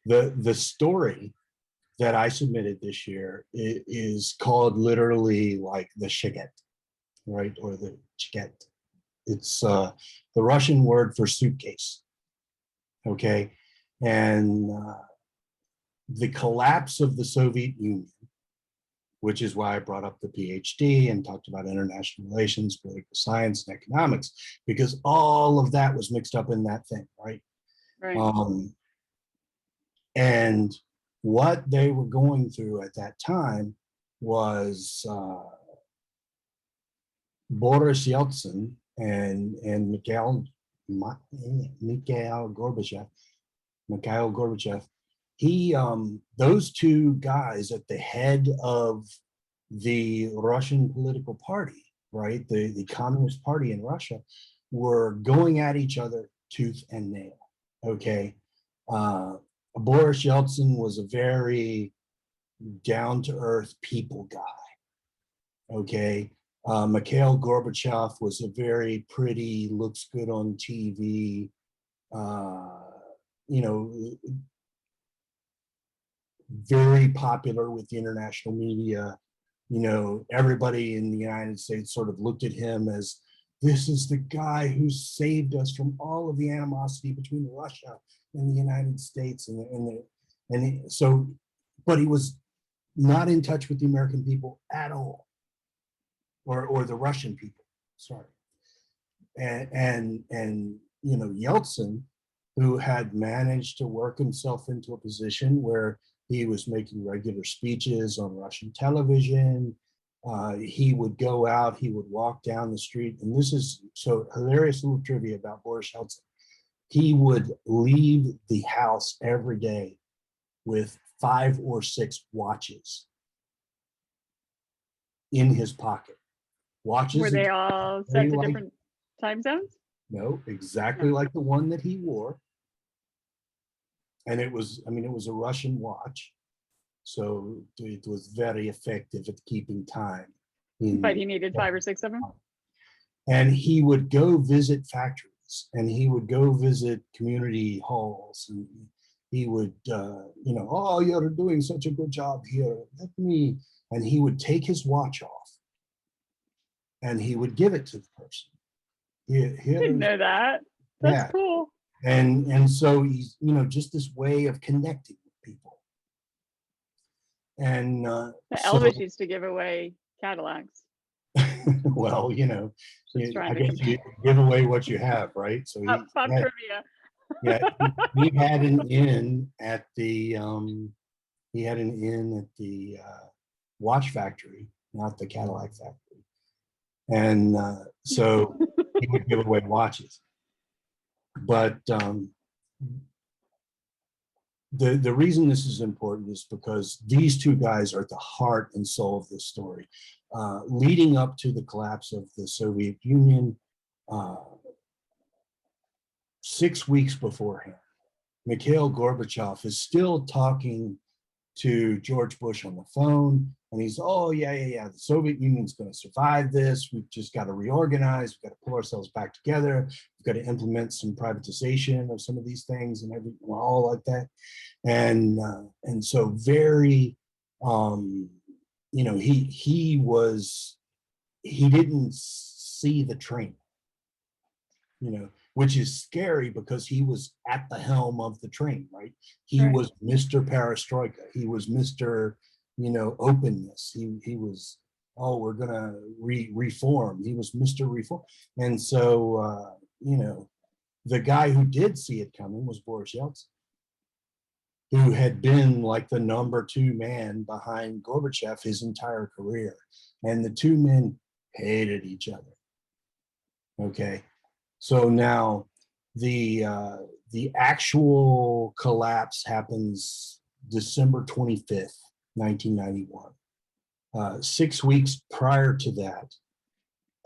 The story that I submitted this year is called literally like the Shiget, right? Or the Chiget. It's the Russian word for suitcase. Okay. And the collapse of the Soviet Union, which is why I brought up the PhD and talked about international relations, political science, and economics, because all of that was mixed up in that thing, right? Right. And what they were going through at that time was Boris Yeltsin and Mikhail Gorbachev. He those two guys at the head of the Russian political party, right, the Communist Party in Russia, were going at each other tooth and nail. Okay. Boris Yeltsin was a very down-to-earth people guy. Okay. Mikhail Gorbachev was a very pretty, looks good on TV, you know, very popular with the international media. You know, everybody in the United States sort of looked at him as, this is the guy who saved us from all of the animosity between Russia and the United States. So, but he was not in touch with the American people at all, or the Russian people, sorry. And you know, Yeltsin, who had managed to work himself into a position where he was making regular speeches on Russian television. He would go out, he would walk down the street, and this is so hilarious little trivia about Boris Yeltsin. He would leave the house every day with 5 or 6 watches in his pocket. Watches. Were they all set to different time zones? No, exactly like the one that he wore. And it was, I mean, it was a Russian watch. So it was very effective at keeping time. But he needed 5 or 6 of them? And he would go visit factories, and he would go visit community halls, and he would, you know, oh, you're doing such a good job here. Let me, and he would take his watch off and he would give it to the person. I didn't know that. That's cool. And so he's, you know, just this way of connecting with people. And Elvis used to give away Cadillacs. Well, you know, I guess you give away what you have, right? So pop trivia. Yeah, he had an inn at the watch factory, not the Cadillac factory, and so he would give away watches. But the reason this is important is because these two guys are at the heart and soul of this story. Leading up to the collapse of the Soviet Union, 6 weeks beforehand, Mikhail Gorbachev is still talking to George Bush on the phone, and he's, oh, yeah, the Soviet Union's going to survive this. We've just got to reorganize. We've got to pull ourselves back together. We've got to implement some privatization of some of these things and everything, all like that. And so very, you know, he didn't see the train, you know, which is scary because he was at the helm of the train, right? He was Mr. Perestroika. He was Mr., you know, openness. He was, oh, we're gonna reform. He was Mr. Reform. And so, you know, the guy who did see it coming was Boris Yeltsin, who had been like the #2 man behind Gorbachev his entire career. And the two men hated each other. Okay. So now the actual collapse happens December 25th, 1991. 6 weeks prior to that,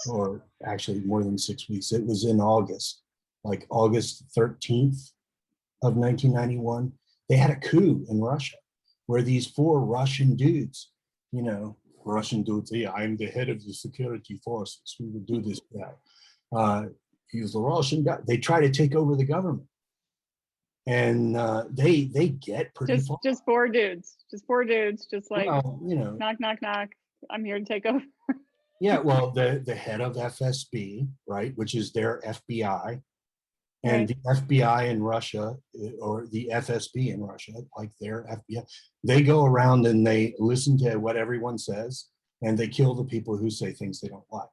or actually more than 6 weeks, it was in August, like August 13th of 1991, they had a coup in Russia where these 4 Russian dudes, you know, yeah, I'm the head of the security forces. We would do this guy. He was the Russian guy. They try to take over the government. and they get pretty far. Just four dudes, just like, Well, knock, knock, knock. I'm here to take over. Yeah, well, the head of FSB, right, which is their FBI, and the FBI in Russia, or the FSB in Russia, like their FBI, they go around and they listen to what everyone says, and they kill the people who say things they don't like.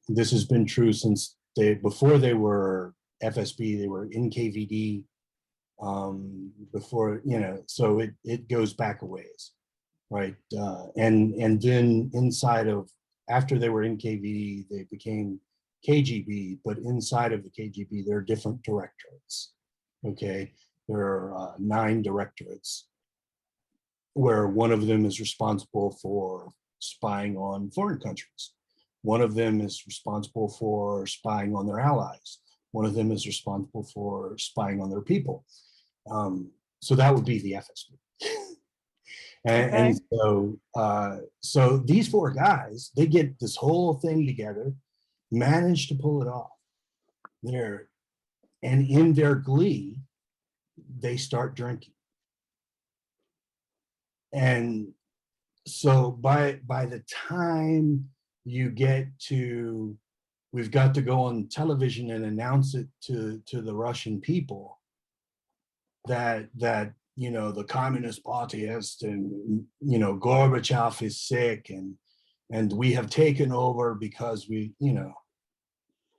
This has been true since before they were FSB, they were NKVD, before, so it goes back a ways. Right, and then after they were in KVD, they became KGB, but inside of the KGB, there are different directorates. Okay, there are 9 directorates, where one of them is responsible for spying on foreign countries. One of them is responsible for spying on their allies. One of them is responsible for spying on their people. So that would be the FSB. And so these 4 guys, they get this whole thing together, manage to pull it off there, and in their glee, they start drinking. And so by the time you get to, we've got to go on television and announce it to the Russian people that the Communist Party has, and Gorbachev is sick, and we have taken over because we,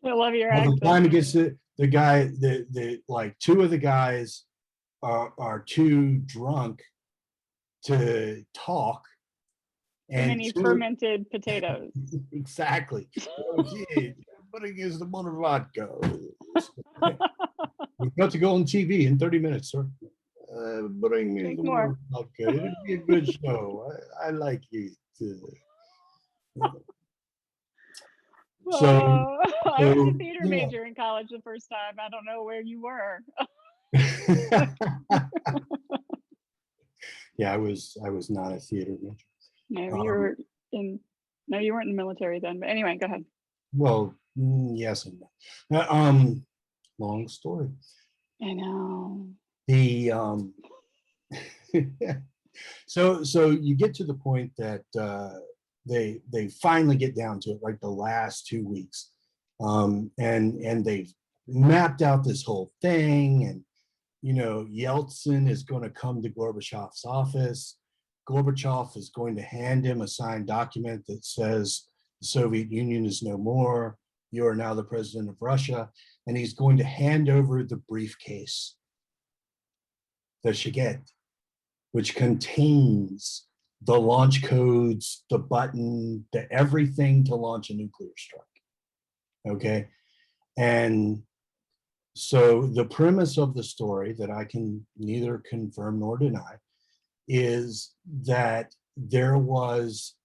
I love your by the accent. time it gets to the guy, the like 2 of the guys are too drunk to talk, and then fermented potatoes. Exactly. Oh, gee, putting is the more vodka. We've got to go on TV in 30 minutes, sir. Bring me more vodka. It'll be a good show. I like it. So I was a theater major in college the first time. I don't know where you were. Yeah, I was not a theater major. No, you were in. No, you weren't in the military then. But anyway, go ahead. Well, yes and no. Long story. I know. The so you get to the point that they finally get down to it, like the last 2 weeks, and they've mapped out this whole thing, and Yeltsin is going to come to Gorbachev's office. Gorbachev is going to hand him a signed document that says the Soviet Union is no more. You are now the president of Russia, and he's going to hand over the briefcase, the Shaget, which contains the launch codes, the button, the everything to launch a nuclear strike. Okay. And so the premise of the story, that I can neither confirm nor deny, is that there was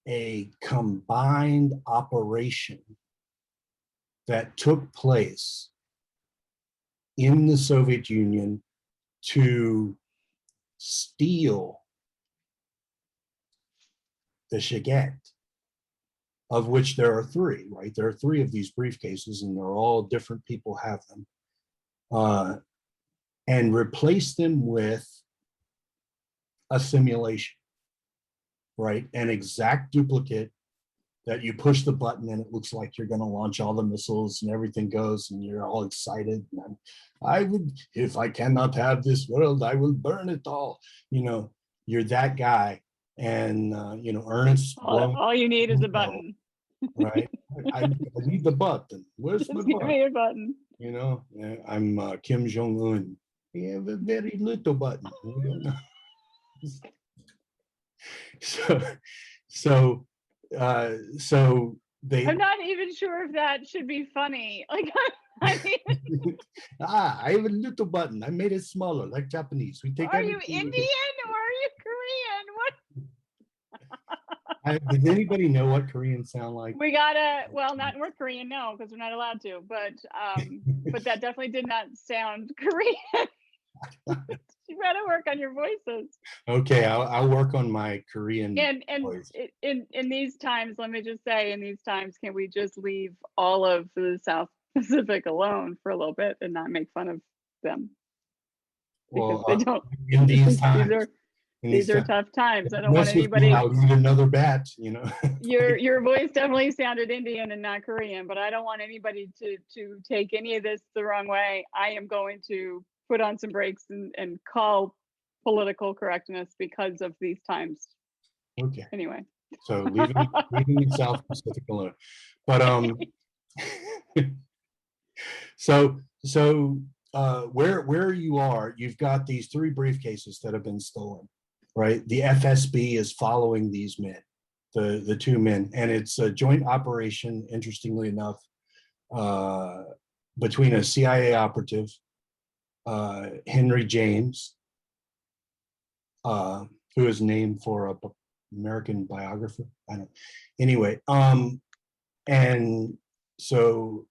a combined operation that took place in the Soviet Union to steal the Shaget, of which there are 3, right? There are 3 of these briefcases, and they're all different people have them, and replace them with a simulation, right? An exact duplicate that you push the button and it looks like you're going to launch all the missiles and everything goes and you're all excited. And I would, if I cannot have this world, I will burn it all. You're that guy. And, Ernest. All you need is a button. Right? I need the button. Where's my button? Give me a button. I'm Kim Jong-un. We have a very little button. So they. I'm not even sure if that should be funny. Like, I mean, I have a little button. I made it smaller, like Japanese. We take. Are you Indian or are you Korean? What? Does anybody know what Koreans sound like? We gotta. Well, not North Korean, no, because we're not allowed to. But that definitely did not sound Korean. You gotta work on your voices. Okay, I'll work on my Korean. And voice. In these times, let me just say, in these times, can we just leave all of the South Pacific alone for a little bit and not make fun of them? because Well, they don't. in these These times, are in these these are times, tough times. I don't want mess with me, anybody. I'll eat another bat, Your voice definitely sounded Indian and not Korean, but I don't want anybody to take any of this the wrong way. I am going to put on some brakes and call political correctness because of these times. Okay, Anyway. so leaving the South Pacific alone. But where you are, you've got these 3 briefcases that have been stolen, right? The FSB is following these men, the 2 men, and it's a joint operation, interestingly enough, between a CIA operative, Henry James, who is named for a American biographer. I don't. Anyway, and so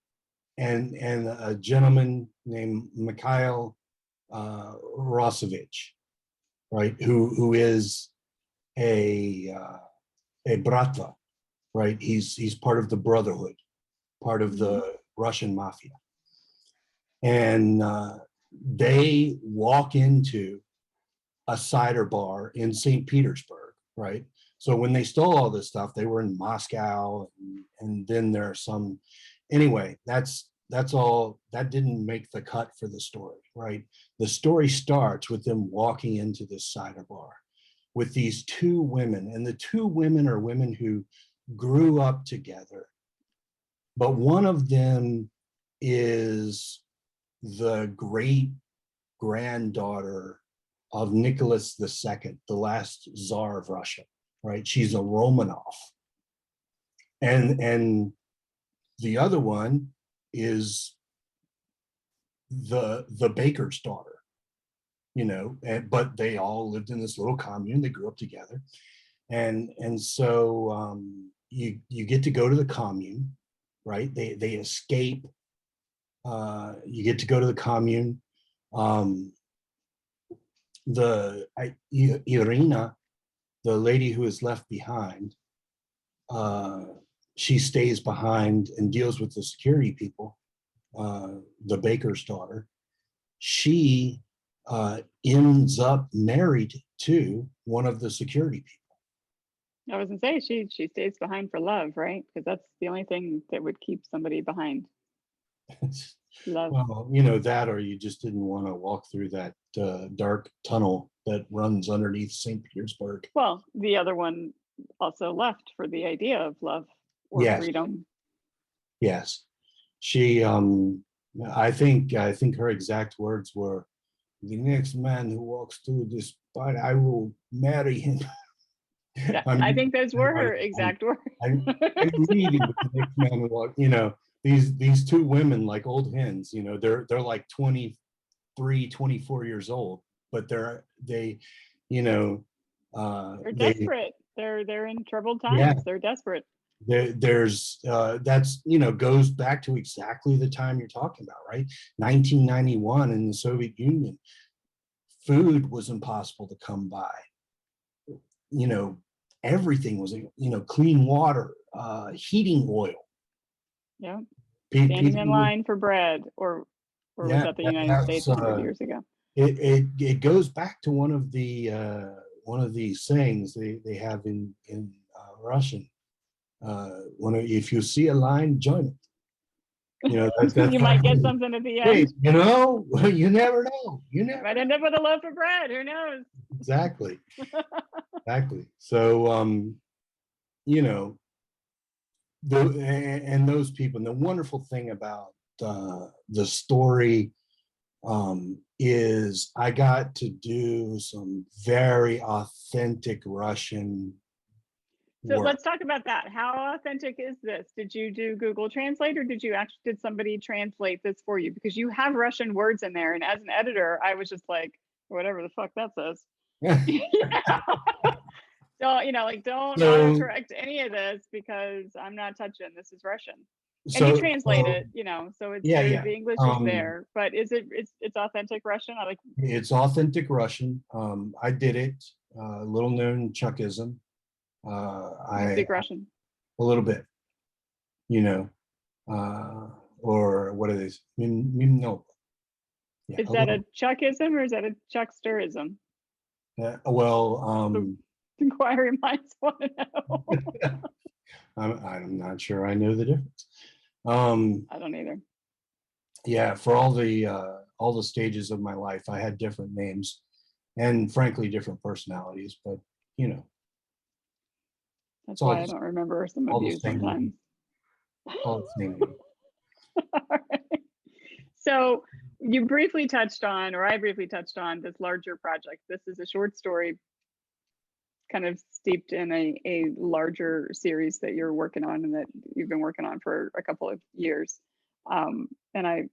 and a gentleman named Mikhail Rosevich, right? Who is a bratva, right? He's part of the Brotherhood, part of the Russian mafia, and they walk into a cider bar in St. Petersburg, right? So when they stole all this stuff, they were in Moscow, and then there are some. Anyway, that's all. That didn't make the cut for the story, right? The story starts with them walking into this cider bar with these 2 women, and the 2 women are women who grew up together, but one of them is the great granddaughter of Nicholas II, the last Tsar of Russia, right? She's a Romanov. And the other one is the baker's daughter, but they all lived in this little commune. They grew up together. And so you get to go to the commune, right? They escape. You get to go to the commune. Irina, the lady who is left behind, she stays behind and deals with the security people, the baker's daughter. She ends up married to one of the security people. I was gonna say she stays behind for love, right? Because that's the only thing that would keep somebody behind. Love. Well, that, or you just didn't want to walk through that dark tunnel that runs underneath St. Petersburg. Well, the other one also left for the idea of love or Yes. freedom. Yes. She I think her exact words were, "The next man who walks through this spot, I will marry him." Yeah, I think those were her exact words. I'm reading the next man who walks, these 2 women, like old hens, they're like 23, 24 years old, but they're desperate. They're in troubled times. Yeah. They're desperate. There's that's goes back to exactly the time you're talking about, right? 1991 in the Soviet Union, food was impossible to come by. Everything was clean water, heating oil. Yeah. Standing in line for bread, or was that the United States 100 years ago? It goes back to one of the sayings they have in Russian. If you see a line, join it. You might get something at the end. Hey, you never know. You never might end up with a loaf of bread. Who knows? Exactly. Exactly. So and those people. And the wonderful thing about the story is I got to do some very authentic Russian So work. let's talk about that. How authentic is this? Did you do Google Translate, or did somebody translate this for you? Because you have Russian words in there, and as an editor, I was just like, whatever the fuck that says. Don't autocorrect any of this, because I'm not touching. This is Russian. And you translate it, so it's the English is there, but it's authentic Russian? It's authentic Russian. I did it, little known Chuckism. You speak Russian? A little bit, or what are these? Mimno. Yeah, Is that a Chuckism or is that a Chucksterism? well, Inquiring minds want to know. I'm not sure I know the difference. Um, I don't either. yeah, for all the stages of my life, I had different names and frankly different personalities, but you know, That's it's all why I don't remember some of all the you same, sometimes. all the same. So you briefly touched on, or I briefly touched on, this larger project. This is a short story kind of steeped in a larger series that you're working on and that you've been working on for a couple of years. And I'm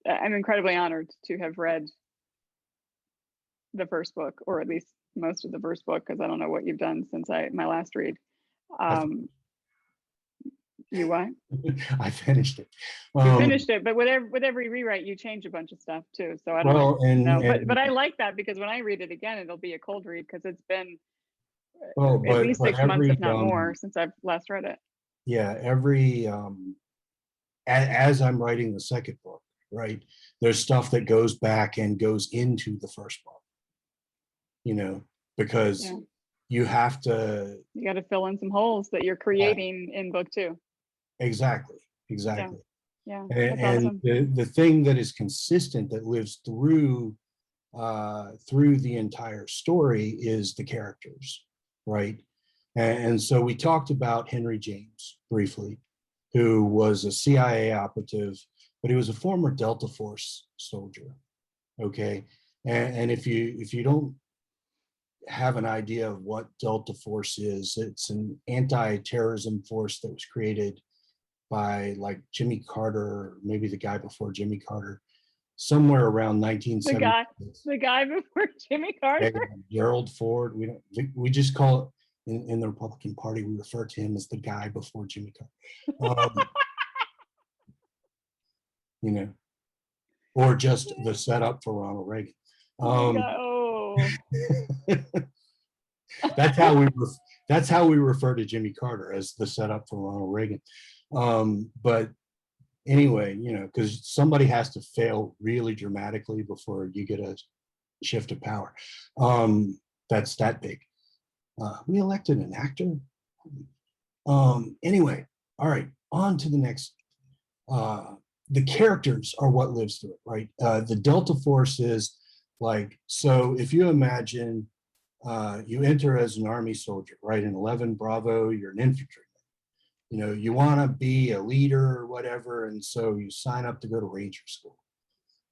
incredibly honored to have read the first book, or at least most of the first book, because I don't know what you've done since my last read. You what? I finished it. You finished it, but with every rewrite, you change a bunch of stuff too. So I don't well, know, and but I like that because when I read it again, it'll be a cold read because it's been well, at least but 6 months, if not more, since I've last read it. yeah, every as I'm writing the second book, right? There's stuff that goes back and goes into the first book, you know, because Yeah. you have to You got to fill in some holes that you're creating in book 2. exactly. Yeah, And, that's awesome. the thing that is consistent that lives through the entire story is the characters, right? And so we talked about Henry James briefly, who was a CIA operative, but he was a former Delta Force soldier. Okay, and if you don't have an idea of what Delta Force is, it's an anti-terrorism force that was created by like Jimmy Carter, maybe the guy before Jimmy Carter, somewhere around The 1970. guy before Jimmy Carter. Gerald Ford. We just call it in the Republican Party. We refer to him as the guy before Jimmy Carter. You know, or just the setup for Ronald Reagan. That's how we refer to Jimmy Carter, as the setup for Ronald Reagan. But anyway, you know, because somebody has to fail really dramatically before you get a shift of power. That's that big. We elected an actor. Anyway, all right, on to the next. The characters are what lives through it, right? The Delta Force is like, so if you imagine you enter as an Army soldier, right? In 11 Bravo, you're an infantryman. You know, you want to be a leader or whatever, and so you sign up to go to Ranger School.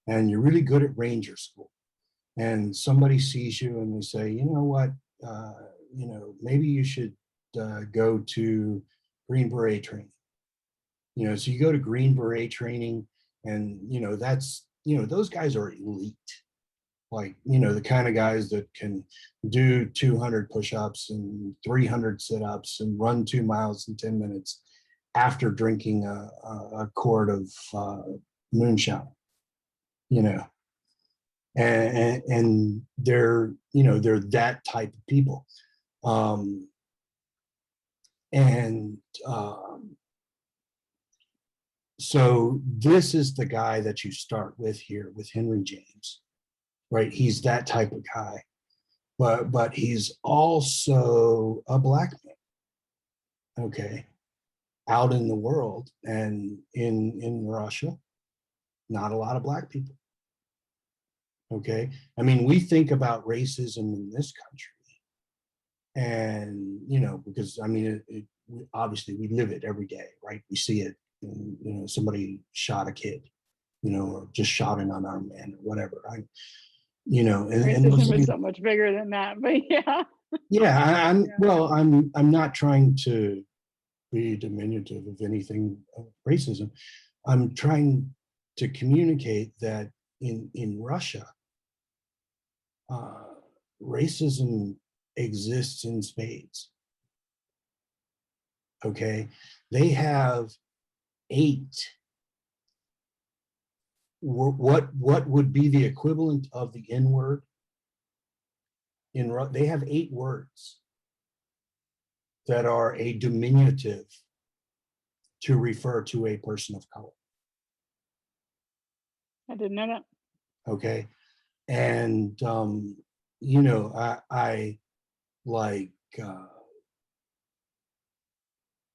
And you're really good at Ranger School. And somebody sees you and they say, you know what, you know, maybe you should go to Green Beret training. You know, so you go to Green Beret training, and you know that's, you know, those guys are elite, like, you know, the kind of guys that can do 200 push-ups and 300 sit-ups and run 2 miles in 10 minutes after drinking a quart of moonshine, you know. And they're, you know, they're that type of people. And so this is the guy that you start with here with Henry James, right? He's that type of guy, but he's also a black man, okay, out in the world, and in Russia, not a lot of black people. Okay, I mean, we think about racism in this country, and you know, because I mean, obviously we live it every day, right? We see it. And, you know, somebody shot a kid, you know, or just shot an unarmed man or whatever. You know, racism is so much bigger than that, but yeah. Yeah, I'm not trying to be diminutive of anything of racism. I'm trying to communicate that in Russia, racism exists in spades. Okay, they have 8. What would be the equivalent of the N word? They have 8 words that are a diminutive to refer to a person of color. I didn't know that. Okay. And, you know, I like,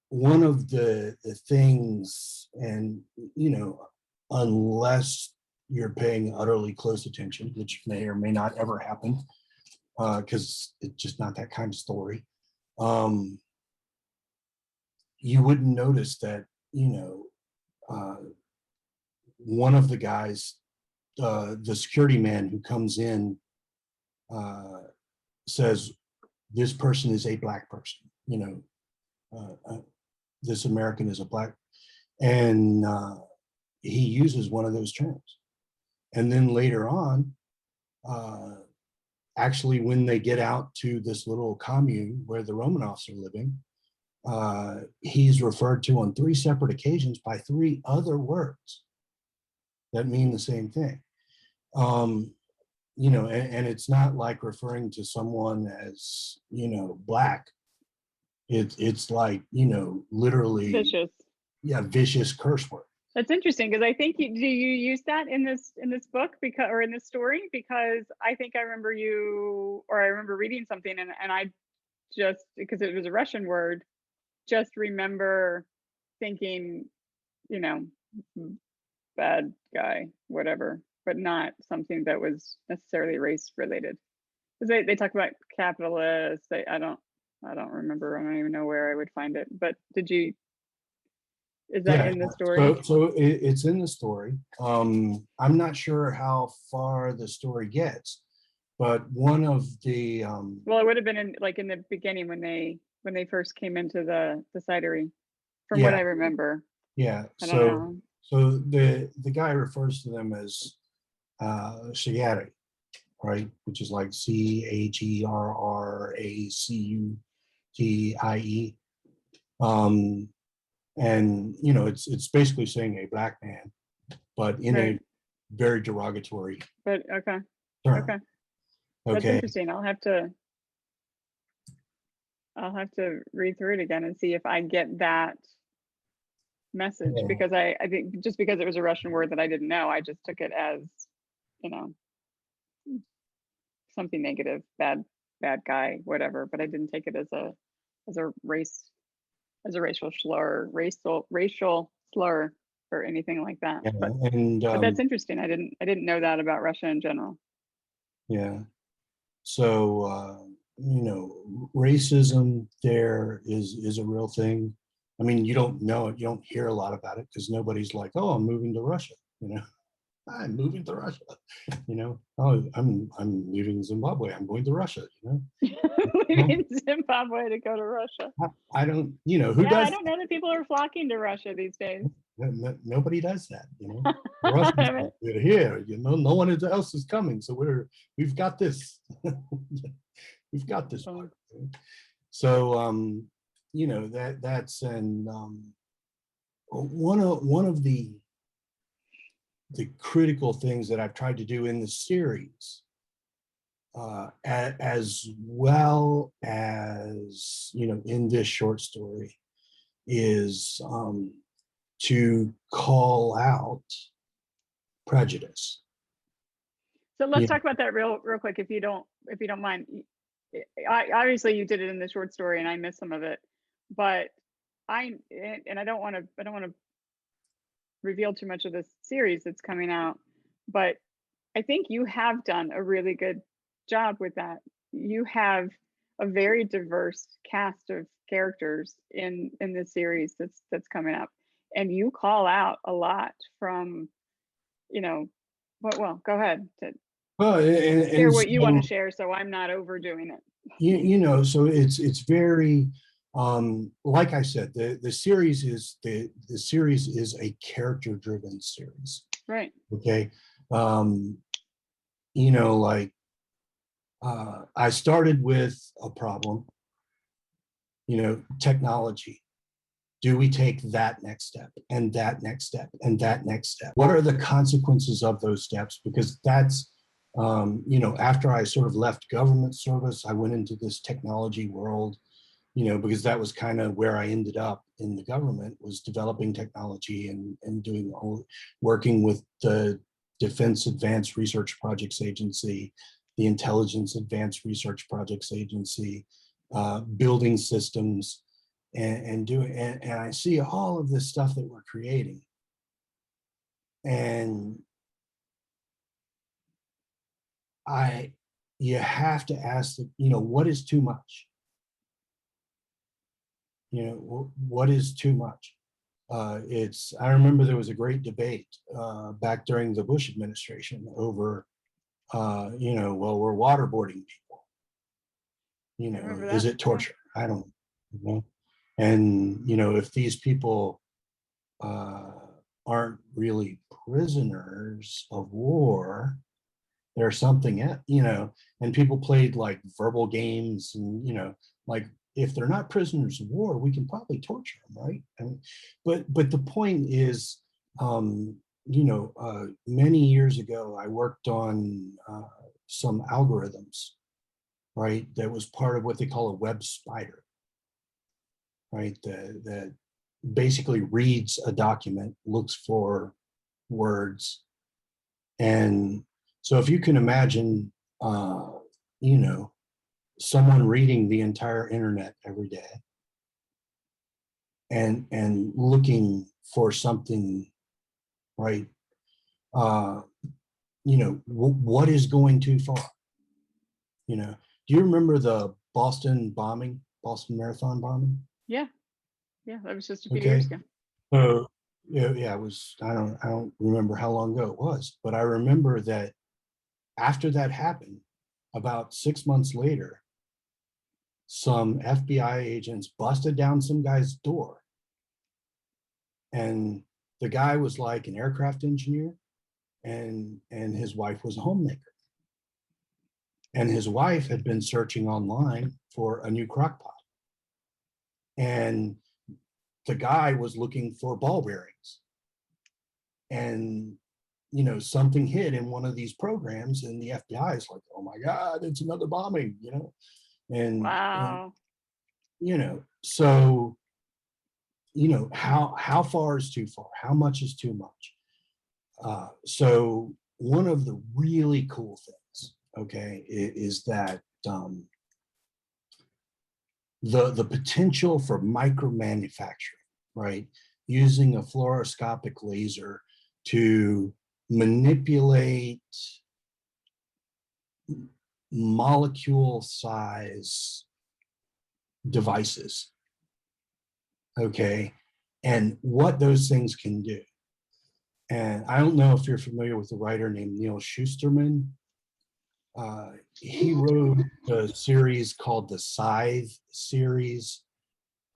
one of the things, and, you know, unless you're paying utterly close attention, which may or may not ever happen, because it's just not that kind of story, um, you wouldn't notice that, you know, one of the guys, the security man who comes in, uh, says, this person is a black person, you know, this American is a black, and he uses one of those terms. And then later on, uh, actually, when they get out to this little commune where the Romanovs are living, he's referred to on 3 separate occasions by 3 other words that mean the same thing. You know, and it's not like referring to someone as, you know, black. It's like, you know, literally, Vicious. yeah, vicious curse word. That's interesting because I think do you use that in this book because or in this story? Because I think I remember you or I remember reading something and I just because it was a Russian word, just remember thinking, you know, bad guy, whatever, but not something that was necessarily race related. Because they talk about capitalists. I don't remember. I don't even know where I would find it. But is that Yeah, in the story? so it's in the story. I'm not sure how far the story gets, but one of the Well, it would have been in like in the beginning when they first came into the cidery, from what yeah, I remember. yeah. I don't know. So the guy refers to them as Shigari, right? Which is like Chegrracie. And you know, it's basically saying a black man, but in Right. a very derogatory But okay. term. Okay. That's Okay. interesting. I'll have to read through it again and see if I get that message Yeah. because I think just because it was a Russian word that I didn't know, I just took it as, you know, something negative, bad guy, whatever, but I didn't take it as a race as a racial slur or anything like that. Yeah, and But that's interesting. I didn't know that about Russia in general. yeah. So you know, racism there is a real thing. I mean, you don't know it, you don't hear a lot about it because nobody's like, oh, I'm moving to Russia, you know. I'm moving to Russia, you know. Oh, I'm leaving Zimbabwe. I'm going to Russia, you know. Leaving Zimbabwe to go to Russia. I don't, you know, who Yeah, I does don't know that people are flocking to Russia these days. nobody does that, you know. The I Russians, mean, we're here, you know, no one else is coming, so we've got this. We've got this part. So you know, that's and one of the critical things that I've tried to do in the series, as well as, you know, in this short story, is to call out prejudice. so let's Yeah, talk about that real quick if you don't mind. Obviously you did it in the short story and I missed some of it, but I don't want to reveal too much of this series that's coming out, but I think you have done a really good job with that. You have a very diverse cast of characters in this series that's coming up, and you call out a lot from, you know, well, go ahead to well, share and what you want so, to share, so I'm not overdoing it. you know, so it's very like I said, the series is the series is a character driven series. Right. Okay. um you know, like I started with a problem, you know, technology. Do we take that next step and that next step and that next step? What are the consequences of those steps? Because that's, you know, after I sort of left government service, I went into this technology world, you know, because that was kind of where I ended up in the government, was developing technology and doing all, working with the Defense Advanced Research Projects Agency, the Intelligence Advanced Research Projects Agency, building systems, and I see all of this stuff that we're creating. And you have to ask, what is too much? What is too much? I remember there was a great debate back during the Bush administration over, well, we're waterboarding people. Is it torture? I don't know. And, if these people aren't really prisoners of war, they're something, and people played like verbal games and, like, if they're not prisoners of war, we can probably torture them, right? But the point is, many years ago, I worked on some algorithms, right? That was part of what they call a web spider, right? That basically reads a document, looks for words. And so if you can imagine, someone reading the entire internet every day and looking for something, right? What is going too far? Do you remember the Boston Marathon bombing? Yeah, that was just a few years ago. So yeah, it was, I don't remember how long ago it was, but I remember that after that happened, about 6 months later, some FBI agents busted down some guy's door. And the guy was like an aircraft engineer, and his wife was a homemaker. And his wife had been searching online for a new crock pot. And the guy was looking for ball bearings. And, something hit in one of these programs, and the FBI is like, oh my God, it's another bombing, And, wow. So, how far is too far? How much is too much? So one of the really cool things, okay, is that the potential for micromanufacturing, right? Using a fluoroscopic laser to manipulate molecule size devices, okay, and what those things can do. And I don't know if you're familiar with a writer named Neil Shusterman. He wrote a series called the Scythe series.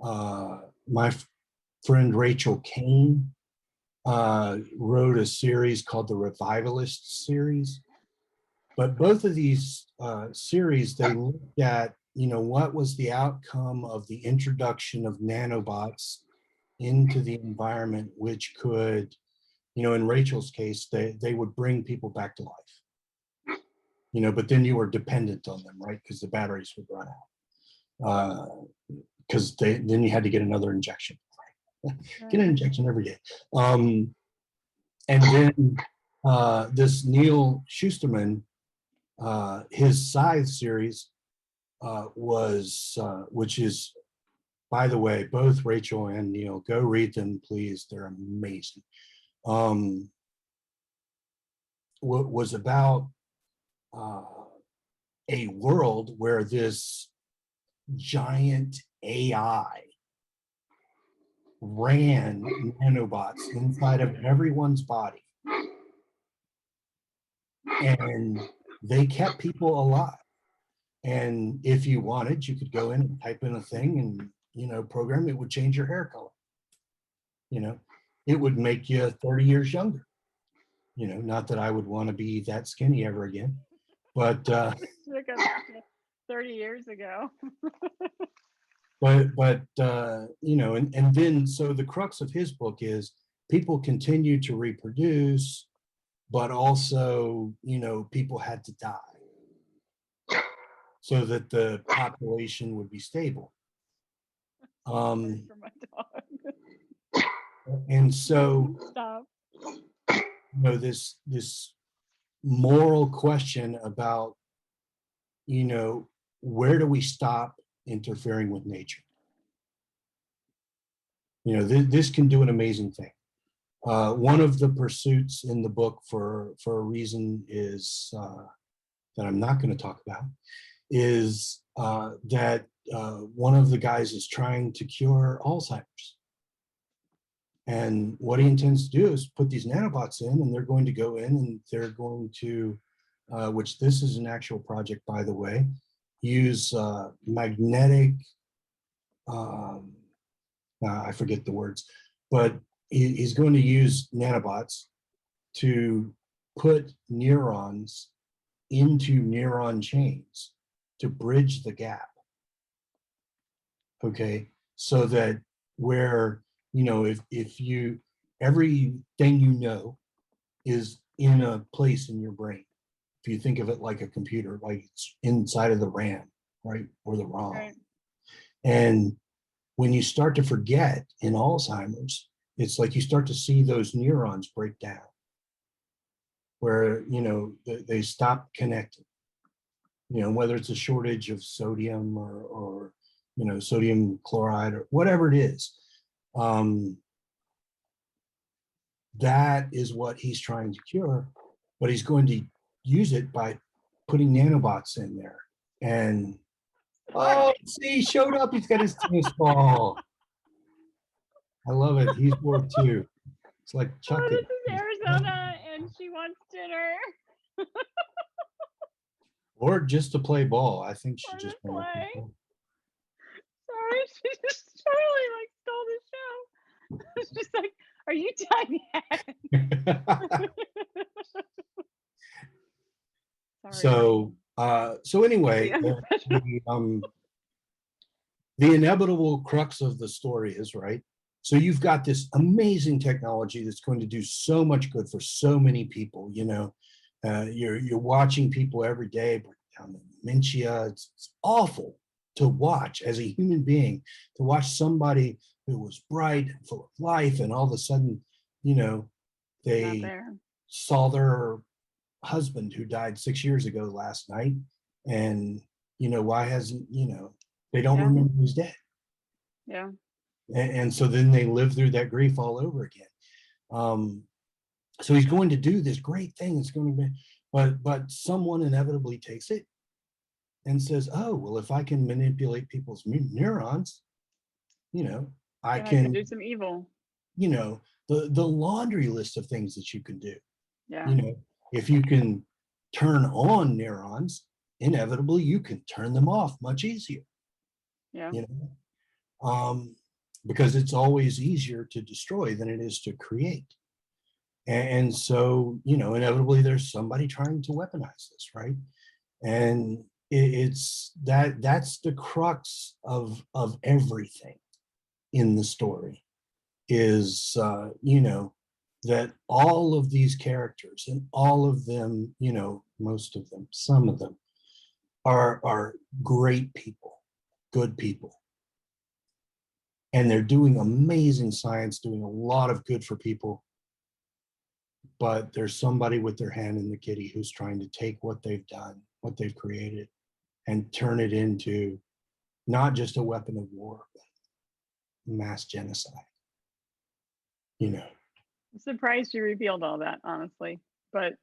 My friend Rachel Kane wrote a series called the Revivalist series. But both of these series, they looked at, what was the outcome of the introduction of nanobots into the environment, which could, in Rachel's case, they would bring people back to life. But then you were dependent on them, right? Because the batteries would run out. Because then you had to get another injection. Get an injection every day. And then this Neil Shusterman, his Scythe series was, which is, by the way, both Rachel and Neil, go read them, please. They're amazing. Was about a world where this giant AI ran nanobots inside of everyone's body, and they kept people alive. And if you wanted, you could go in and type in a thing and program it, would change your hair color. It would make you 30 years younger. Not that I would want to be that skinny ever again, but 30 years ago. but and then so the crux of his book is people continue to reproduce, but also people had to die so that the population would be stable. For my dog. And so Stop. this moral question about, where do we stop interfering with nature? This can do an amazing thing. One of the pursuits in the book, for a reason, is that I'm not going to talk about, is that one of the guys is trying to cure Alzheimer's. And what he intends to do is put these nanobots in, and they're going to go in and they're going to, which this is an actual project, by the way, use magnetic, I forget the words, but he's going to use nanobots to put neurons into neuron chains to bridge the gap. Okay, so that where, if you, everything is in a place in your brain. If you think of it like a computer, like it's inside of the RAM, right, or the ROM. Right. And when you start to forget in Alzheimer's, it's like you start to see those neurons break down, where they stop connecting. Whether it's a shortage of sodium or sodium chloride or whatever it is. That is what he's trying to cure, but he's going to use it by putting nanobots in there. And see, he showed up. He's got his tennis ball. I love it. He's bored too. It's like Chuck. This is Arizona, and she wants dinner. Or just to play ball. I think she just play. wanted to play. Sorry, she just totally stole the show. It's just like, are you done yet? So anyway, the inevitable crux of the story is, right, so you've got this amazing technology that's going to do so much good for so many people. You're watching people every day break down dementia. It's awful to watch as a human being, to watch somebody who was bright and full of life, and all of a sudden, they saw their husband who died 6 years ago last night, and why hasn't, they don't remember who's dead. Yeah. And so then they live through that grief all over again. So he's going to do this great thing. It's going to be, but someone inevitably takes it and says, oh, well, if I can manipulate people's neurons, I can do some evil. The laundry list of things that you can do. Yeah. If you can turn on neurons, inevitably you can turn them off much easier. Yeah. Because it's always easier to destroy than it is to create. And so, inevitably there's somebody trying to weaponize this, right? And it's that's the crux of everything in the story is, that all of these characters, and all of them, most of them, some of them are great people, good people. And they're doing amazing science, doing a lot of good for people. But there's somebody with their hand in the kitty who's trying to take what they've done, what they've created, and turn it into not just a weapon of war, but mass genocide. I'm surprised you revealed all that, honestly. But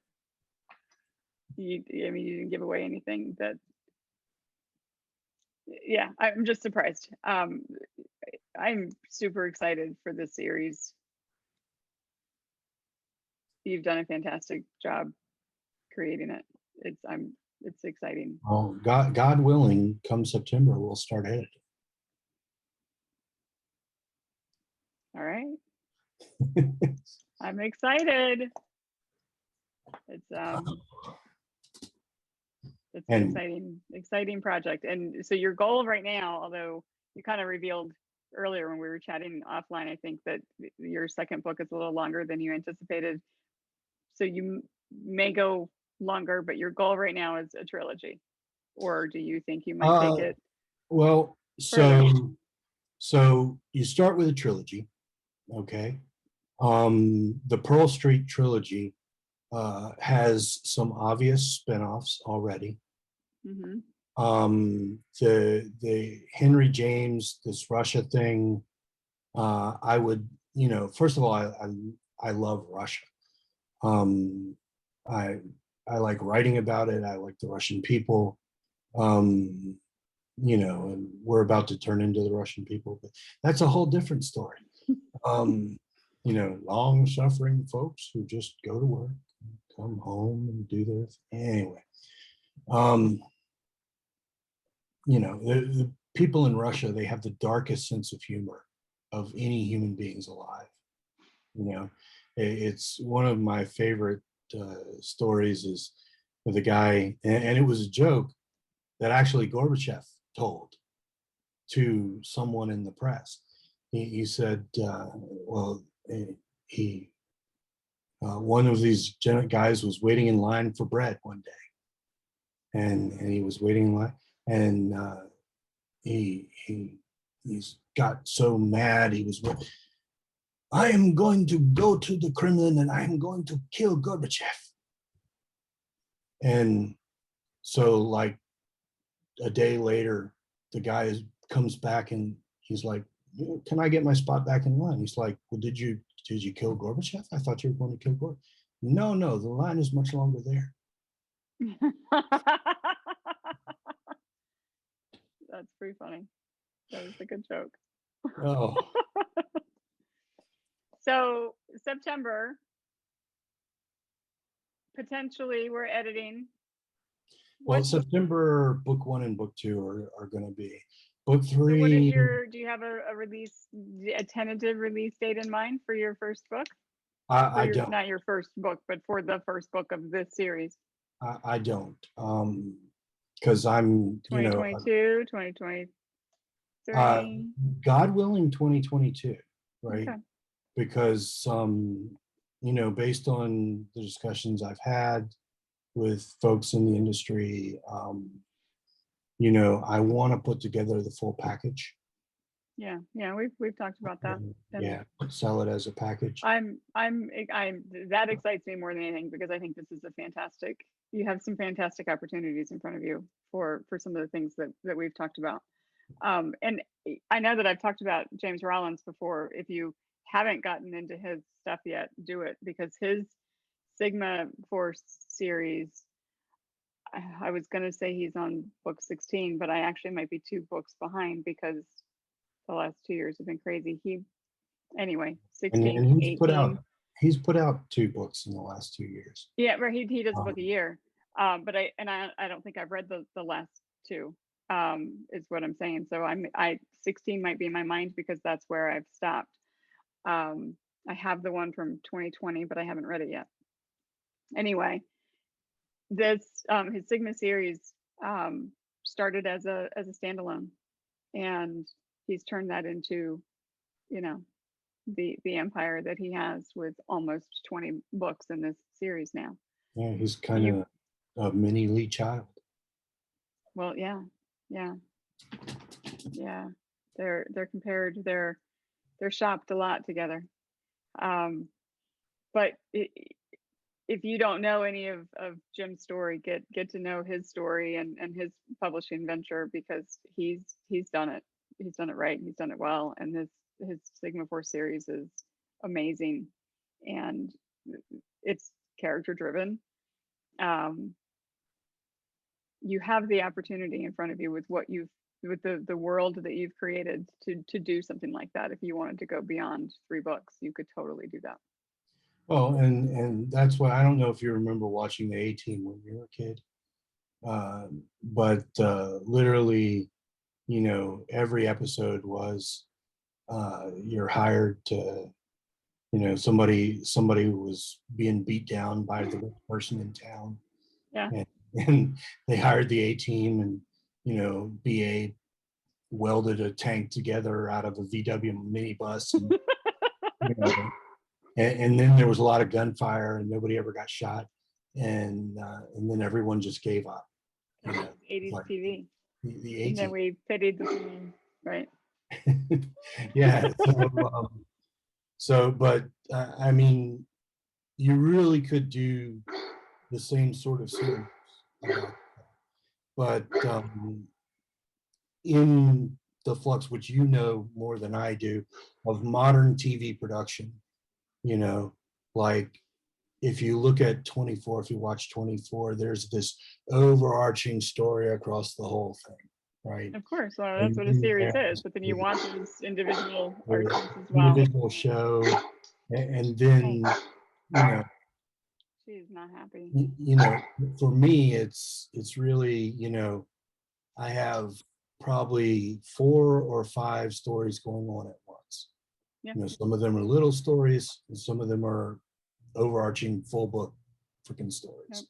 you didn't give away anything that. Yeah, I'm just surprised. I'm super excited for this series. You've done a fantastic job creating it. It's exciting. Well, God willing, come September, we'll start editing. All right. I'm excited. It's an exciting project. And so your goal right now, although you kind of revealed earlier when we were chatting offline, I think that your second book is a little longer than you anticipated. So you may go longer, but your goal right now is a trilogy. Or do you think you might take it? Well, so you start with a trilogy, okay? The Pearl Street trilogy has some obvious spinoffs already. Mhm. The Henry James, this Russia thing, I would, first of all, I love Russia. Um, I I like writing about it. I like the Russian people. Um, and we're about to turn into the Russian people, but that's a whole different story. Um, long suffering folks who just go to work, come home and do their thing. Anyway. Um, the people in Russia, they have the darkest sense of humor of any human beings alive. It's one of my favorite stories is with a guy, and it was a joke that actually Gorbachev told to someone in the press. He said, well, he one of these guys was waiting in line for bread one day, and he was waiting in line, and he's got so mad. I am going to go to the Kremlin and I am going to kill Gorbachev. And so, like a day later, the guy comes back and he's like, "Can I get my spot back in line?" He's like, "Well, did you kill Gorbachev? I thought you were going to kill Gorbachev." No, no, the line is much longer there. That's pretty funny. That was a good joke. Oh, So September, potentially we're editing. well, What, September book 1 and book 2 are going to be. Book so what is 3. do you have a tentative release date in mind for your first book? I don't. Not your first book, but for the first book of this series. I don't. Because I'm, 2022, 2023. God willing, 2022, right? Okay. Because based on the discussions I've had with folks in the industry, I want to put together the full package. Yeah, we've talked about that. Yeah, sell it as a package. I'm that excites me more than anything because I think this is you have some fantastic opportunities in front of you for some of the things that we've talked about. And I know that I've talked about James Rollins before. If you haven't gotten into his stuff yet, do it, because his Sigma Force series, I was going to say he's on book 16, but I actually might be 2 books behind because the last 2 years have been crazy. Anyway, 16, and 18. He's put out 2 books in the last 2 years. Yeah, right. He does a book a year. But I don't think I've read the last 2. Is what I'm saying. So 16 might be in my mind because that's where I've stopped. I have the one from 2020, but I haven't read it yet. Anyway, this his Sigma series started as a standalone, and he's turned that into, the empire that he has with almost 20 books in this series now. Yeah, he's kind of a mini Lee Child. Well, yeah. They're compared. They're shopped a lot together. But if you don't know any of Jim's story, get to know his story and his publishing venture, because he's done it. He's done it right. He's done it well, and his Sigma Force series is amazing, and it's character driven. You have the opportunity in front of you with the world that you've created to do something like that. If you wanted to go beyond 3 books, you could totally do that. Well, and that's why I don't know if you remember watching the A-Team when you were a kid, but literally, every episode was you're hired to, somebody was being beat down by the rich person in town. Yeah. And they hired the A-Team, and BA welded a tank together out of a VW minibus, and, and then there was a lot of gunfire, and nobody ever got shot, and then everyone just gave up. 80s like TV. The And then A-Team. we pitied the right. Yeah. But I mean, you really could do the same sort of series. But in the flux, which you know more than I do, of modern TV production, you know, like if you look at 24, if you watch 24, there's this overarching story across the whole thing, right? Of course, well, that's And what a then series there's is, but then you want these individual the arcs as well. individual show, and then, you know, She's not happy. you know, for me, it's really, you know, I have probably 4 or 5 stories going on at once. Yeah. You know, some of them are little stories, and some of them are overarching full book freaking stories.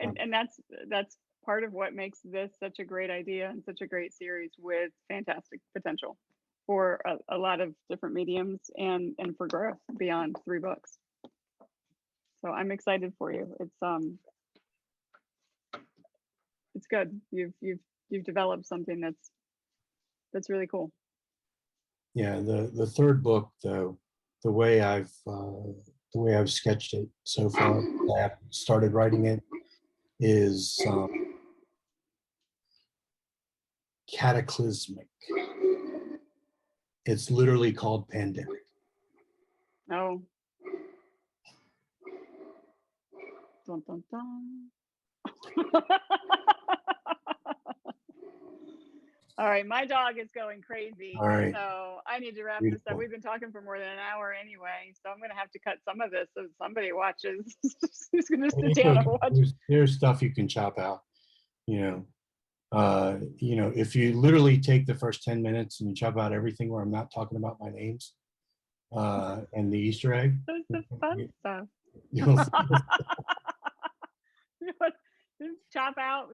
And that's part of what makes this such a great idea and such a great series with fantastic potential for a lot of different mediums and for growth beyond 3 books. So I'm excited for you. It's good. You've developed something that's really cool. Yeah, the third book, though, the way I've sketched it so far, I have started writing it, is cataclysmic. It's literally called Pandemic. Oh. Dun, dun, dun. All right, my dog is going crazy. All right. So I need to wrap this Beautiful. up. We've been talking for more than an hour anyway, so I'm gonna have to cut some of this so somebody watches. Who's gonna sit down and watch? There's stuff you can chop out, you know. You know, if you literally take the first 10 minutes and you chop out everything where I'm not talking about my names and the Easter egg, There's the fun stuff. you'll Chop out